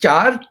4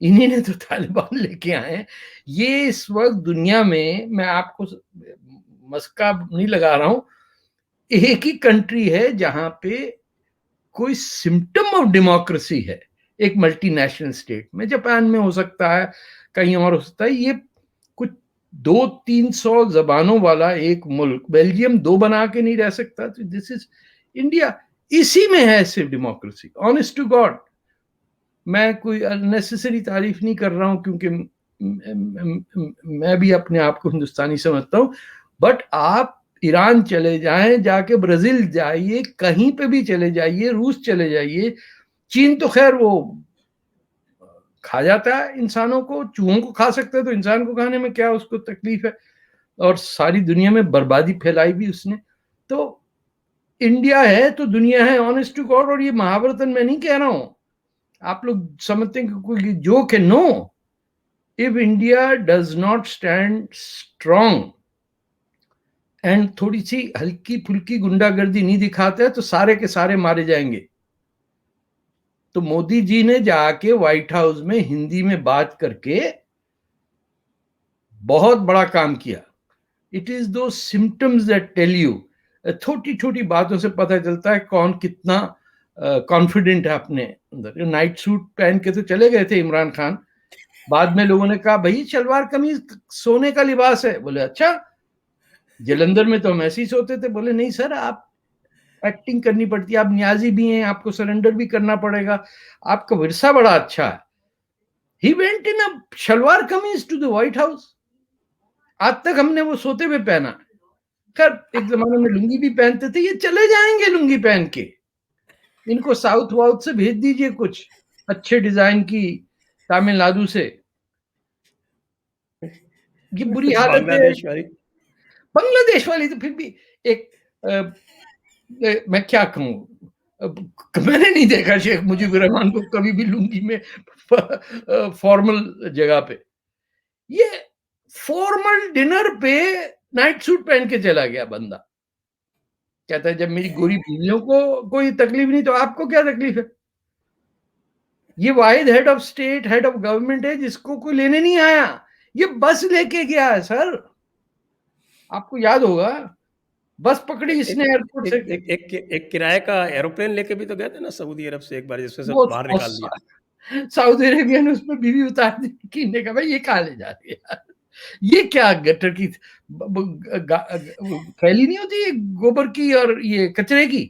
انہی نے تو طالبان لے کے آئے ہیں. یہ اس وقت دنیا میں آپ کو مسکا نہیں لگا رہا ہوں, ایک ہی کنٹری ہے جہاں پہ کوئی سمٹم آف ڈیموکریسی ہے, ایک ملٹی نیشنل اسٹیٹ میں. جاپان میں ہو سکتا ہے, کہیں اور ہو سکتا ہے. یہ کچھ 200-300 زبانوں والا ایک ملک, بیلجیم 2 بنا کے نہیں رہ سکتا. تو دس از انڈیا, اسی میں ہے صرف ڈیموکریسی. آنیسٹ ٹو گاڈ, میں کوئی اننیسیسری تعریف نہیں کر رہا ہوں, کیونکہ میں بھی اپنے آپ کو ہندوستانی سمجھتا ہوں. بٹ آپ ایران چلے جائیں, جا کے برازیل جائیے, کہیں پہ بھی چلے جائیے, روس چلے جائیے, چین تو خیر وہ کھا جاتا ہے انسانوں کو, چوہوں کو کھا سکتا ہے, تو انسان کو کھانے میں کیا اس کو تکلیف ہے, اور ساری دنیا میں بربادی پھیلائی بھی اس نے. تو انڈیا ہے تو دنیا ہے, آنیسٹ ٹو گاڈ. اور یہ مہابھارتن میں نہیں کہہ رہا ہوں, آپ لوگ سمجھتے ہیں کہ کوئی جوک ہے. نو, if India does not stand strong and تھوڑی سی ہلکی پھلکی گنڈا گردی نہیں دکھاتے ہیں تو سارے کے سارے مارے جائیں گے. تو مودی جی نے جا کے وائٹ ہاؤس میں ہندی میں بات کر کے بہت بڑا کام کیا. It is two symptoms that tell you, چھوٹی چھوٹی باتوں سے پتہ چلتا ہے کون کتنا کانفیڈنٹ ہے اپنے اندر. نائٹ سوٹ پہن کے تو چلے گئے تھے عمران خان, بعد میں لوگوں نے کہا بھائی شلوار قمیض سونے کا لباس ہے. بولے اچھا, جلندر میں تو ہم ایسے ہی سوتے تھے. بولے نہیں سر, آپ ایکٹنگ کرنی پڑتی ہے, آپ نیازی بھی ہیں, آپ کو سرنڈر بھی کرنا پڑے گا, آپ کا ورثہ بڑا اچھا ہے. He went in a shalwar kameez to the White House. آج تک ہم نے وہ سوتے ہوئے پہنا. خیر ایک زمانے میں لنگی بھی پہنتے تھے, یہ چلے جائیں گے لنگی پہن کے. ان کو ساؤتھ واؤتھ سے بھیج دیجئے کچھ اچھے ڈیزائن کی, تامل ناڈو سے. یہ بری حالت بنگلہ ہے. دیش والی بنگلہ دیش والی تو پھر بھی ایک میں کیا کہوں, میں نے نہیں دیکھا شیخ مجیب الرحمان کو کبھی بھی لنگی میں فارمل جگہ پہ. یہ فارمل ڈنر پہ نائٹ سوٹ پہن کے چلا گیا بندہ. کہتا ہے جب میری گوری بیویوں کو کوئی تکلیف نہیں تو آپ کو کیا تکلیف ہے. یہ واحد head of state, head of government ہے جس کو کوئی لینے نہیں آیا. یہ بس لے کے گیا ہے سر, آپ کو یاد ہوگا, بس پکڑی اس نے ایئرپورٹ سے. ایک کرائے کا ایروپلین لے کے بھی تو گئے تھے نا سعودی عرب سے ایک بار, جس میں سے وہ باہر نکال دیا. سعودی عربیہ نے اس میں بیوی اتار دی, کہنے کا بھائی یہ کہاں لے جا رہی ہے, یہ کیا گٹر کی تھیلی نہیں ہوتی گوبر کی اور یہ کچرے کی.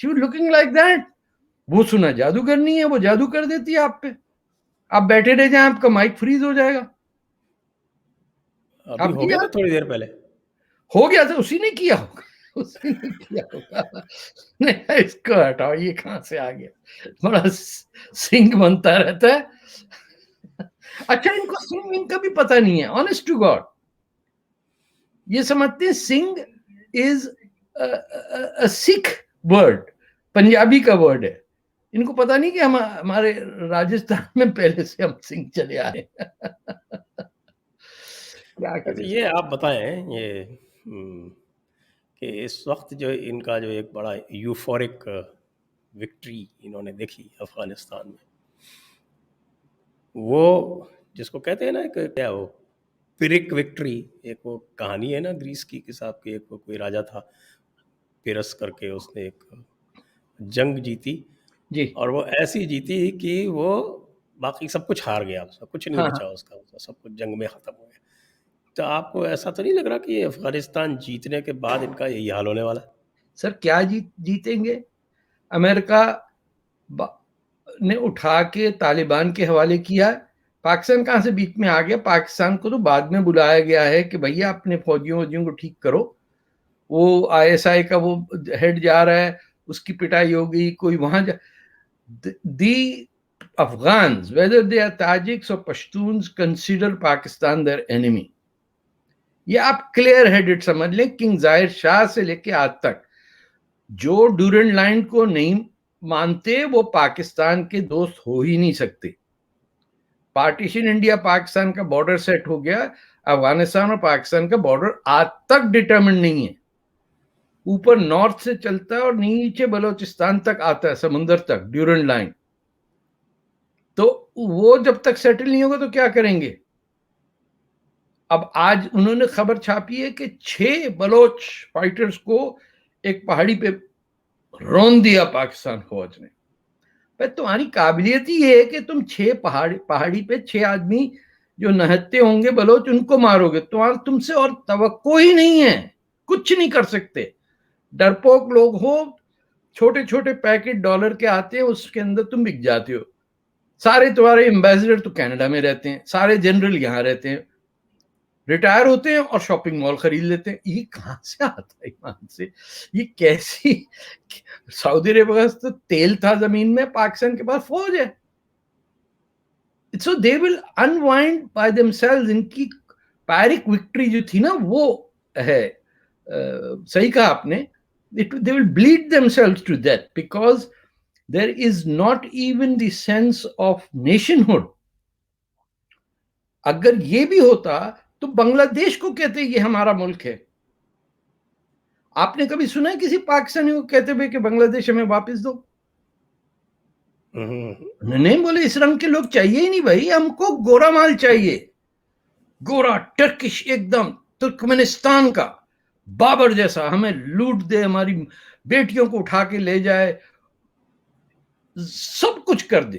She was looking like that. وہ سنا جادو کرنی ہے, وہ جادو کر دیتی ہے آپ پہ. آپ بیٹھے رہ جائیں, آپ کا مائک فریز ہو جائے گا. ابھی آپ ہو کی گیا تھا تھوڑی دیر پہلے, ہو گیا تھا, اسی نے کیا ہوگا, اسی نے کیا ہوگا. نہیں اس کو ہٹاؤ, یہ کہاں سے آ گیا, بڑا سنگ بنتا رہتا ہے. اچھا ان کو سنگ کا بھی پتہ نہیں ہے, آنیسٹ ٹو گاڈ. یہ سمجھتے ہیں سنگھ از سکھ ورڈ, پنجابی کا ورڈ ہے. ان کو پتا نہیں کہ ہمارے راجستھان میں پہلے سے ہم سنگھ چلے آئے. کیا کریں. یہ آپ بتائیں یہ کہ اس وقت جو ان کا جو ایک بڑا یوفورک وکٹری انہوں نے دیکھی افغانستان میں, وہ جس کو کہتے ہیں نا کہ کیا وہ پرک وکٹری, ایک وہ کہانی ہے نا گریس کی صاحب کی, ایک وہ کوئی راجا تھا پیرس کر کے, اس نے ایک جنگ جیتی, جی اور وہ ایسی جیتی کہ وہ باقی سب کچھ ہار گیا, اس کا کچھ نہیں بچا, اس کا سب کچھ جنگ میں ختم ہو گیا. تو آپ کو ایسا تو نہیں لگ رہا کہ یہ افغانستان جیتنے کے بعد ان کا یہی حال ہونے والا ہے؟ سر کیا جیتیں گے. امریکہ نے اٹھا کے طالبان کے حوالے کیا, پاکستان کہاں سے بیچ میں آ گیا. پاکستان کو تو بعد میں بلایا گیا ہے کہ بھیا اپنے فوجیوں کو ٹھیک کرو. وہ آئی ایس آئی کا وہ ہیڈ جا رہا ہے, اس کی پٹائی ہو گئی, کوئی وہاں دی Afghans, whether they are Tajiks or Pashtuns, consider Pakistan their enemy. یہ آپ کلیئر ہیڈڈ سمجھ لیں. کنگ ظاہر شاہ سے لے کے آج تک جو ڈورنڈ لائن کو نہیں مانتے وہ پاکستان کے دوست ہو ہی نہیں سکتے. پارٹیشن انڈیا پاکستان کا بارڈر سیٹ ہو گیا, افغانستان اور پاکستان کا بارڈر آج تک ڈٹرمنٹ نہیں ہے. اوپر نارتھ سے چلتا ہے اور نیچے بلوچستان تک آتا ہے, سمندر تک ڈیورنڈ لائن. تو وہ جب تک سیٹل نہیں ہوگا تو کیا کریں گے؟ اب آج انہوں نے خبر چھاپی ہے کہ 6 بلوچ فائٹرز کو ایک پہاڑی پہ رون دیا پاکستان فوج نے. تمہاری قابلیت ہی یہ ہے کہ تم 6 پہاڑی پہ 6 آدمی جو نہتے ہوں گے بلوچ ان کو مارو گے. تم سے اور توقع ہی نہیں ہے, کچھ نہیں کر سکتے. ڈرپوک لوگ ہو, چھوٹے چھوٹے پیکٹ ڈالر کے آتے ہیں, اس کے اندر تم بک جاتے ہو. سارے تمہارے ایمبیسڈر تو کینیڈا میں رہتے ہیں, سارے جنرل یہاں رہتے ہیں, ریٹائر ہوتے ہیں اور شاپنگ مال خرید لیتے ہیں. یہ کہاں سے آتا ہے ایمان سے؟ یہ کیسی سعودی عرب کا تو تیل تھا زمین میں, پاکستان کے پاس فوج ہے. So they will unwind by themselves. ان کی پائرک وکٹری جو تھی نا وہ ہے, صحیح کہا آپ نے, they will bleed themselves to death because there is not even the sense of nationhood. اگر یہ بھی ہوتا تو بنگلہ دیش کو کہتے یہ ہمارا ملک ہے. آپ نے کبھی سنا ہے کسی پاکستانی کو کہتے ہوئے کہ بنگلہ دیش ہمیں واپس دو؟ نہیں بولے, اس رنگ کے لوگ چاہیے ہی نہیں بھائی, ہم کو گورا مال چاہیے, گورا ٹرکش ایک دم ترکمنستان کا بابر جیسا, ہمیں لوٹ دے, ہماری بیٹیوں کو اٹھا کے لے جائے, سب کچھ کر دے,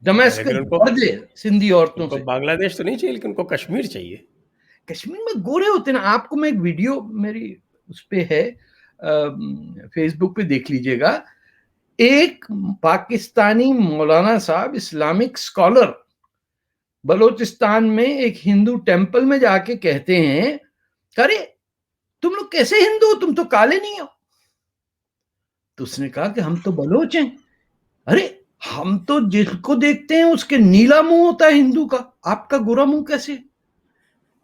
دمشق بھر دے سندھی عورتوں سے. بنگلہ دیش تو نہیں چاہیے, لیکن ان کو کشمیر چاہیے. کشمیر میں گورے ہوتے ہیں نا. آپ کو میں ایک ویڈیو میری اس پہ ہے, فیس بک پہ دیکھ لیجئے گا. ایک پاکستانی مولانا صاحب, اسلامک اسکالر, بلوچستان میں ایک ہندو ٹیمپل میں جا کے کہتے ہیں, ارے تم لوگ کیسے ہندو ہو, تم تو کالے نہیں ہو. تو اس نے کہا کہ ہم تو بلوچ ہیں. ارے ہم تو جس کو دیکھتے ہیں اس کے نیلا منہ ہوتا ہے ہندو کا, آپ کا گورا منہ کیسے؟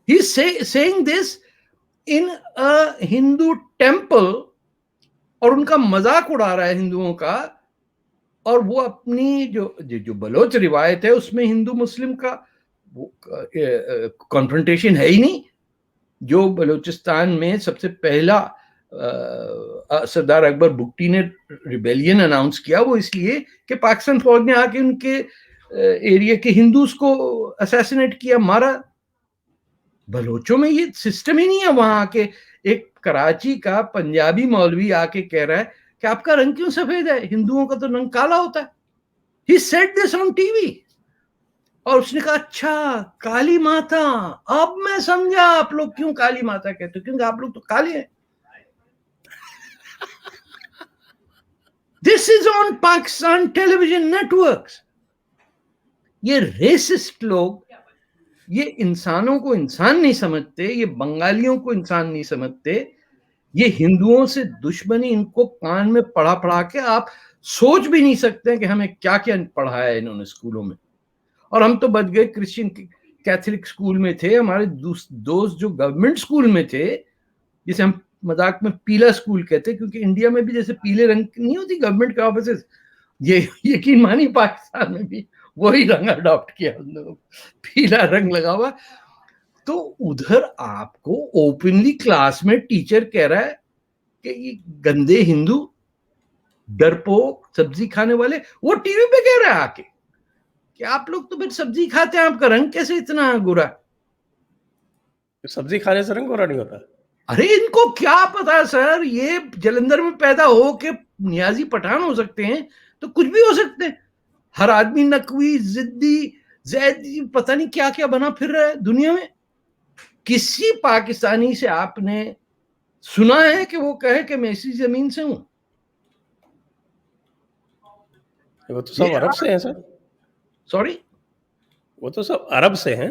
He is saying this in a Hindu temple, اور ان کا مذاق اڑا رہا ہے ہندوؤں کا. اور وہ اپنی جو بلوچ روایت ہے اس میں ہندو مسلم کا کنفرنٹیشن ہے ہی نہیں. جو بلوچستان میں سب سے پہلا سردار اکبر بگٹی نے ریبیلین اناؤنس کیا, وہ اس لیے کہ پاکستان فوج نے آ کے ان کے ایریا کے ہندوز کو اسیسینیٹ کیا, مارا. بلوچوں میں یہ سسٹم ہی نہیں ہے. وہاں کے ایک کراچی کا پنجابی مولوی آ کے کہہ رہا ہے کہ آپ کا رنگ کیوں سفید ہے, ہندوؤں کا تو رنگ کالا ہوتا ہے. He said this on TV. اور اس نے کہا اچھا کالی ماتا, اب میں سمجھا آپ لوگ کیوں کالی ماتا کہتے ہو, کیونکہ آپ لوگ تو کالے ہیں. This is on Pakistan television networks. یہ ریسسٹ لوگ یہ انسانوں کو انسان نہیں سمجھتے, یہ بنگالیوں کو انسان نہیں سمجھتے, یہ ہندوؤں سے دشمنی ان کو کان میں پڑھا پڑھا کے آپ سوچ بھی نہیں سکتے کہ ہمیں کیا کیا پڑھایا ہے انہوں نے اسکولوں میں. اور ہم تو بچ گئے کرسچن کیتھولک اسکول میں تھے. ہمارے دوست جو گورنمنٹ اسکول میں تھے, جسے ہم مذاق میں پیلا اسکول کہتے, کیونکہ انڈیا میں بھی جیسے پیلے رنگ نہیں ہوتی گورنمنٹ کے آفیسز, یہ یقین مانی پاکستان میں بھی وہی رنگ اڈاپٹ کیا, پیلا رنگ لگا ہوا. تو ادھر آپ کو اوپنلی کلاس میں ٹیچر کہہ رہا ہے کہ یہ گندے ہندو ڈرپوک سبزی کھانے والے, وہ ٹی وی پہ کہہ رہا ہے آ کے کہ آپ لوگ تو پھر سبزی کھاتے ہیں, آپ کا رنگ کیسے اتنا گورا؟ سبزی کھانے سے رنگ گورا نہیں ہوتا. ارے ان کو کیا پتا سر, یہ جلندر میں پیدا ہو کے نیازی پٹھان ہو سکتے ہیں تو کچھ بھی ہو سکتے ہیں. ہر آدمی نقوی زدی زیدی پتہ نہیں کیا کیا بنا پھر رہا ہے دنیا میں. کسی پاکستانی سے آپ نے سنا ہے کہ وہ کہے کہ میں اسی زمین سے ہوں؟ وہ تو سب عرب سے ہیں سر. سوری, وہ تو سب عرب سے ہیں.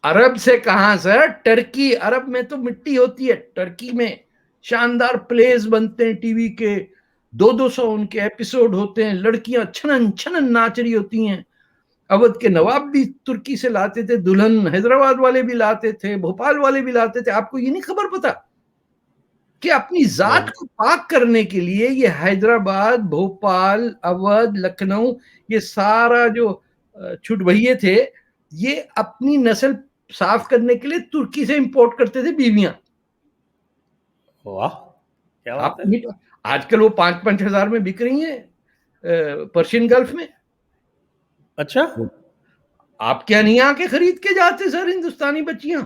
عرب سے کہاں سر, ٹرکی. عرب میں تو مٹی ہوتی ہے, ٹرکی میں شاندار پلیز بنتے ہیں ٹی وی کے, 200 ان کے ایپیسوڈ ہوتے ہیں, لڑکیاں چھنن چھنن ناچ رہی ہوتی ہیں. اودھ کے نواب بھی ترکی سے لاتے تھے دلہن, حیدرآباد والے بھی لاتے تھے, بھوپال والے بھی لاتے تھے. آپ کو یہ نہیں خبر پتا کہ اپنی ذات کو پاک کرنے کے لیے یہ حیدرآباد, بھوپال, اودھ, لکھنؤ, یہ سارا جو چھٹ بھئیے تھے, یہ اپنی نسل صاف کرنے کے لیے ترکی سے امپورٹ کرتے تھے بیویاں. واہ کیا بات ہے. آج کل وہ 5,000 میں بک رہی ہیں پرشین گلف میں. اچھا آپ کیا نہیں آ کے خرید کے جاتے سر ہندوستانی بچیاں؟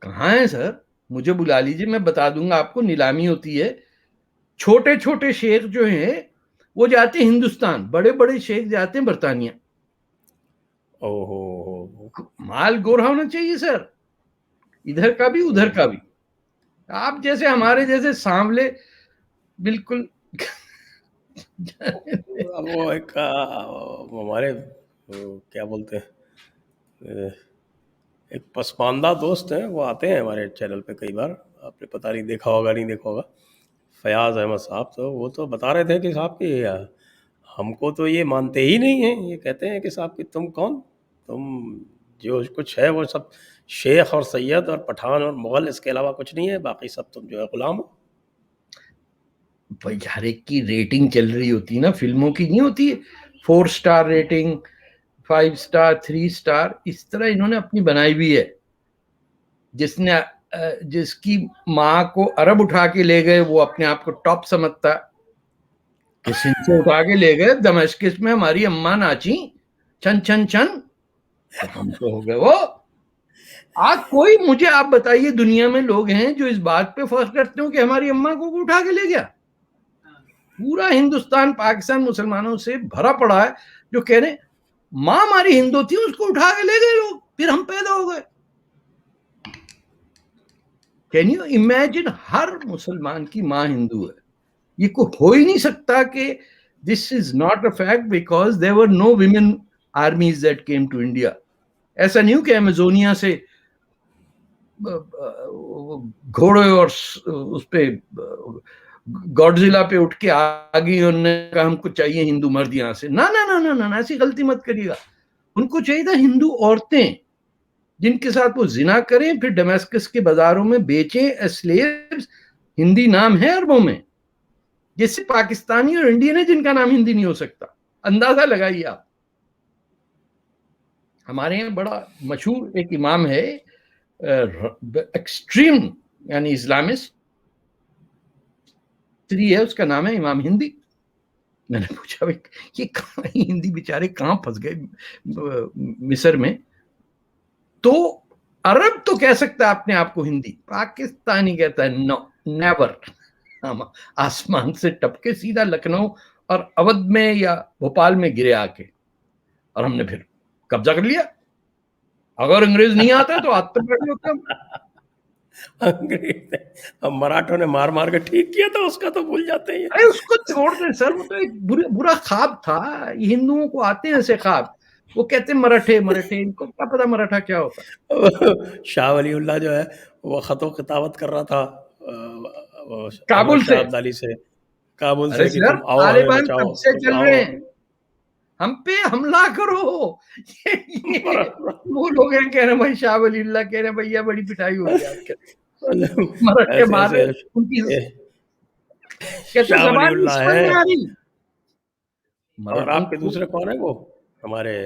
کہاں ہیں سر؟ مجھے بلا لیجیے، میں بتا دوں گا آپ کو، نیلامی ہوتی ہے، چھوٹے چھوٹے شیخ جو ہیں وہ جاتے ہیں ہندوستان، بڑے بڑے شیخ جاتے ہیں برطانیہ. مال گورا ہونا چاہیے سر، ادھر کا بھی ادھر کا بھی. آپ جیسے ہمارے جیسے سانولے بالکل وہ ایک ہمارے کیا بولتے ہیں، ایک پسماندہ دوست ہیں، وہ آتے ہیں ہمارے چینل پہ کئی بار، آپ نے پتہ نہیں دیکھا ہوگا نہیں دیکھا ہوگا، فیاض احمد صاحب. تو وہ تو بتا رہے تھے کہ صاحب کہ ہم کو تو یہ مانتے ہی نہیں ہیں، یہ کہتے ہیں کہ صاحب کہ تم کون، تم جو کچھ ہے وہ سب شیخ اور سید اور پٹھان اور مغل، اس کے علاوہ کچھ نہیں ہے، باقی سب تم جو ہے غلام ہو. بھائی ہر ایک کی ریٹنگ چل رہی ہوتی ہے نا، فلموں کی نہیں ہوتی ہے 4 سٹار ریٹنگ، 5 سٹار، 3 سٹار، اس طرح انہوں نے اپنی بنائی بھی ہے. جس کی ماں کو عرب اٹھا کے لے گئے وہ اپنے آپ کو ٹاپ سمجھتا، کہ سندھ سے اٹھا کے لے گئے دمشقس میں ہماری اماں ناچی چھن چھن چھن، تو ہم تو ہو گئے وہ. آج کوئی مجھے آپ بتائیے دنیا میں لوگ ہیں جو اس بات پہ فخر کرتے ہوں کہ ہماری اماں کو اٹھا کے لے گیا؟ پورا ہندوستان پاکستان مسلمانوں سے بھرا پڑا ہے جو کہہ رہے ماں ہماری ہندو تھی، اس کو اٹھا کے لے گئے لوگ، پھر ہم پیدا ہو گئے. Can you imagine? ہر مسلمان کی ماں ہندو ہے. یہ کو ہو ہی نہیں سکتا کہ this is not a fact because there were no women armies that came to India. ایسا نہیں ہو کہ ایمیزونیا سے گھوڑے اور اس پہ گوڈزیلا پہ اٹھ کے آگئی، انہوں نے کہا ہم کو چاہیے ہندو مرد یہاں سے. نہ نہ نہ نہ، ایسی غلطی مت کریے گا. ان کو چاہیے تھا ہندو عورتیں جن کے ساتھ وہ زنا کریں، پھر ڈمیسکس کے بازاروں میں بیچیں اسلیوز. ہندی نام ہے عربوں میں، جیسے پاکستانی اور انڈین ہے جن کا نام ہندی نہیں ہو سکتا. اندازہ لگائیے آپ. ہمارے یہاں بڑا مشہور ایک امام ہے ایکسٹریم یعنی اسلامسٹ ہے، اس کا نام ہے امام ہندی. میں نے پوچھا یہ کہاں ہندی بیچارے کہاں پھنس گئے مصر میں. تو عرب تو کہہ سکتا ہے اپنے آپ کو ہندی، پاکستانی کہتا ہے نو نیور. آسمان سے ٹپکے سیدھا لکھنؤ اور اودھ میں یا بھوپال میں گرے آ کے، اور ہم نے پھر قبضہ کر لیا. اگر انگریز نہیں آتا تو آتے بیٹھے ہوتے ہم. مراٹھوں نے مار مار کے ٹھیک کیا تھا، اس کا تو بھول جاتے ہیں. ارے اس کو چھوڑ دیں سر، وہ تو ایک برا خواب تھا. ہندوؤں کو آتے ہیں ایسے خواب، وہ کہتے ہیں مراٹھے مراٹھے، ان کو کیا پتا مراٹھا کیا ہوتا. شاہ ولی اللہ جو ہے وہ خط و خطابت کر رہا تھا کابل احمد سے. شاہ ابدالی سے، کابل ارے سے، کہ سر تم آؤ ہمیں طالبان بچاؤ، تب سے تم چل آؤ. رہے ہیں، ہم پہ حملہ کرو. یہ وہ لوگ ہیں کہہ رہے ہیں بھائی، شاہ ولی اللہ کہہ رہے ہیں بھیا بڑی پٹائی ہو گئی آپ کے مراٹھے ایسے مار رہے ایسے ان کی، کہتے شاہ ولی زبان نہیں اللہ سمجھ ہے. میں آ رہی. اور آپ کے دوسرے کون ہیں وہ ہمارے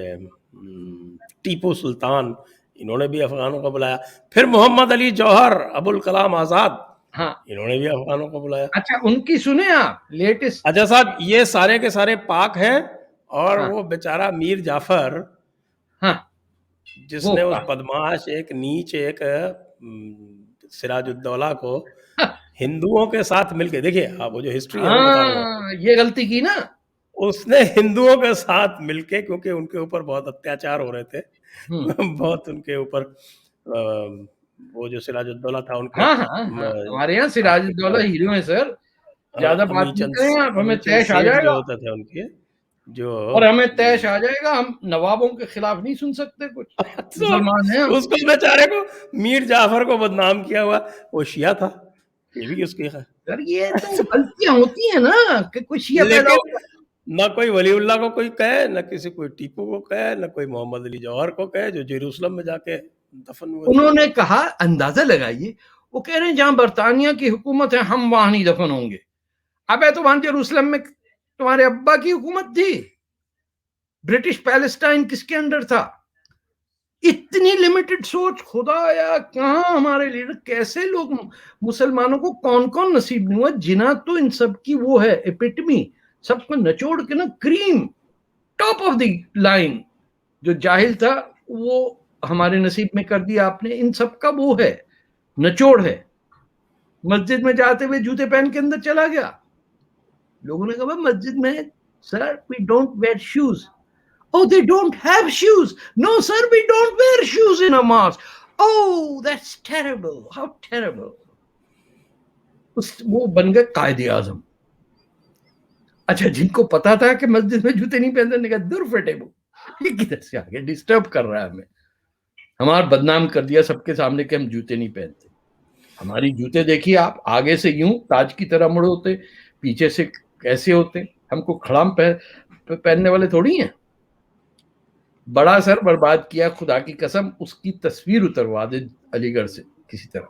ٹیپو سلطان، انہوں نے بھی افغانوں کو بلایا. پھر محمد علی جوہر، ابو الکلام آزاد، ہاں انہوں نے بھی افغانوں کو بلایا. اچھا ان کی سنیں آپ لیٹسٹ. اچھا صاحب، یہ سارے کے سارے پاک ہیں، اور ہاں وہ بیچارہ میر جعفر ہاں جس وہ نے اس بدماش ایک نیچ ایک سراج الدولہ کو ہندوؤں کے ساتھ مل کے، دیکھیے آپ وہ جو ہسٹری ہے میں بتا رہا ہوں آپ کو، ہاں یہ غلطی کی نا. اس نے ہندوؤں کے ساتھ مل کے، کیونکہ ان کے اوپر بہت اتیاچار ہو رہے تھے، بہت ان کے اوپر وہ جو سراج الدولہ تھا ان کے ہاں ہاں ہاں ہمارے یہاں سراج الدولہ ہیرو ہیں سر، زیادہ بات نہیں کریں آپ، ہمیں امی چند طیش آ سیٹھ جائے جو گا. ہوتے تھے ان کے، جو اور ہمیں طیش آ جائے گا، ہم نوابوں کے خلاف نہیں سن سکتے کچھ، مسلمان ہیں ہم. اس کو بیچارے کو میر جعفر کو بدنام کیا ہوا، وہ شیعہ تھا، یہ بھی اس کی ہے. سر یہ تو غلطیاں ہوتی ہیں نا کہ کوئی شیعہ پیدا لیکن ہوگا. نہ کوئی ولی اللہ کو کوئی کہے، نہ کسی کوئی ٹیپو کو کہے، نہ کوئی محمد علی جوہر کو کہے جو جیروسلم میں جا کے دفن ہوئے تھے. انہوں نے کہا، اندازہ لگائیے، وہ کہہ رہے ہیں جہاں برطانیہ کی حکومت ہے ہم وہاں نہیں دفن ہوں گے. اب ہے تو وہاں جیروسلم میں تمہارے ابا کی حکومت تھی، برٹش پیلسٹائن کس کے انڈر تھا؟ اتنی لمیٹڈ سوچ، خدایا کہاں ہمارے لیڈر، کیسے لوگ، مسلمانوں کو کون کون نصیب نہیں ہوا. جنا تو ان سب کی وہ ہے ایپیٹمی، سب کو نچوڑ کے نا کریم ٹاپ آف دی لائن. جو جاہل تھا وہ ہمارے نصیب میں کر دیا آپ نے. ان سب کا وہ ہے نچوڑ ہے. مسجد میں جاتے ہوئے جوتے پہن کے اندر چلا گیا. لوگوں نے کہا مسجد میں sir we don't wear shoes. Oh, they don't have shoes. No, sir, we don't wear shoes in a mosque. Oh, that's terrible. How terrible. وہ بن گئے قائد اعظم. اچھا جن کو پتا تھا کہ مسجد میں جوتے نہیں پہنتے نے کہا دور فٹیبل. یہ کدھر سے آگے ڈسٹرب کر رہا ہے ہمیں. ہمارا بدنام کر دیا سب کے سامنے کہ ہم جوتے نہیں پہنتے. ہماری جوتے دیکھیے آپ, آگے سے یوں تاج کی طرح مڑے ہوتے, پیچھے سے کیسے ہوتے. ہم کو کھڑام پہننے والے تھوڑی ہیں. بڑا سر برباد کیا خدا کی قسم. اس کی تصویر اتروا دے علی گڑھ سے کسی طرح.